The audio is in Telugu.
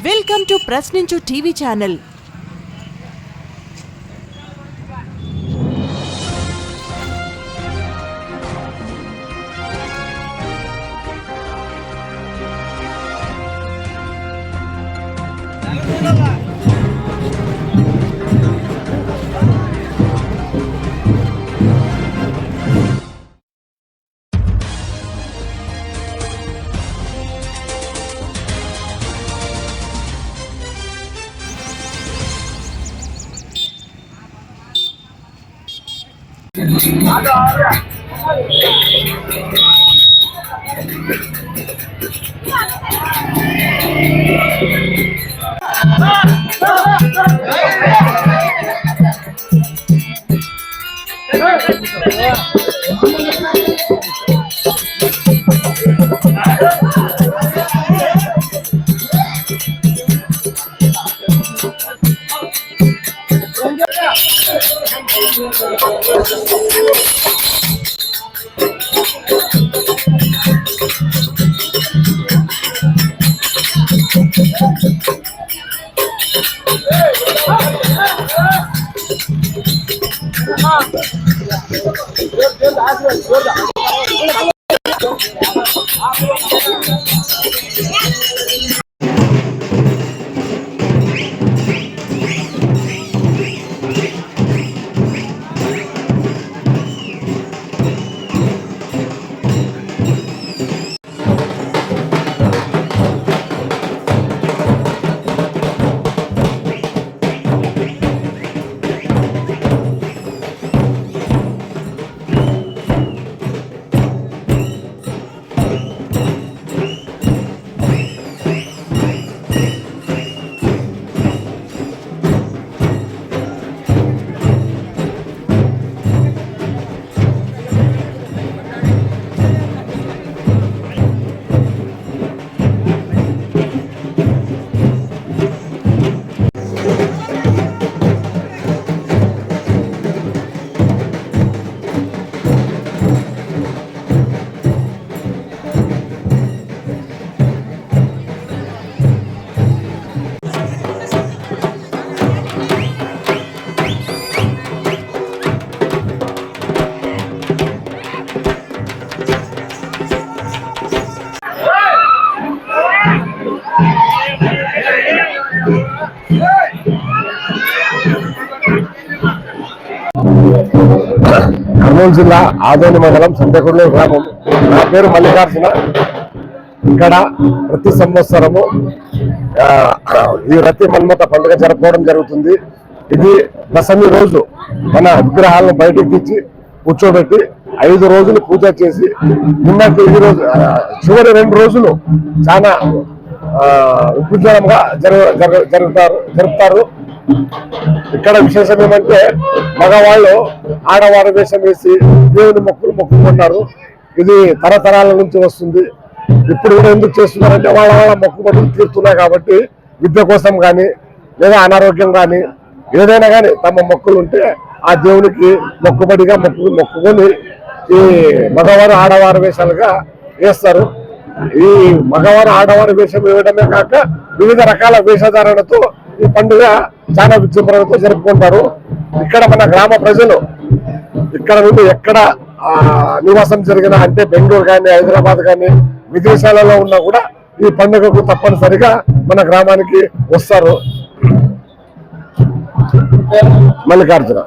Welcome to Prashninchu TV channel. Kurnool జిల్లా ఆదోని మండలం సంతకొండూరు గ్రామం. నా పేరు మల్లికార్జున. ఇక్కడ ప్రతి సంవత్సరము ఈ రతి మన్మథ పండుగ జరుపుకోవడం జరుగుతుంది. ఇది దశమి రోజు మన విగ్రహాలను బయటికి తెచ్చి కూర్చోబెట్టి 5 రోజులు పూజ చేసి నిన్నటి ఈ రోజు చివరి 2 రోజులు చాలా ఉజ్వలంగా జరుపుతారు. ఇక్కడ విశేషం ఏమంటే మగవాళ్ళు ఆడవారి వేషం వేసి దేవుని మొక్కుకుంటున్నారు. ఇది తరతరాల నుంచి వస్తుంది. ఇప్పుడు కూడా ఎందుకు చేస్తున్నారంటే వాళ్ళ మొక్కుబడులు తీరుతున్నాయి కాబట్టి, విద్య కోసం కానీ లేదా అనారోగ్యం కానీ ఏదైనా కానీ తమ మొక్కులు ఉంటే ఆ దేవునికి మొక్కుబడిగా మొక్కుకొని ఈ మగవారు ఆడవారి వేషాలుగా వేస్తారు. ఈ మగవారు ఆడవారి వేషం వేయడమే కాక వివిధ రకాల వేషధారణతో ఈ పండుగ చాలా విజృంభణతో జరుపుకుంటారు. ఇక్కడ మన గ్రామ ప్రజలు ఇక్కడ నుండి ఎక్కడ నివాసం జరిగినా అంటే బెంగళూరు కానీ హైదరాబాద్ కానీ విదేశాలలో ఉన్నా కూడా ఈ పండుగకు తప్పనిసరిగా మన గ్రామానికి వస్తారు. మల్లికార్జున.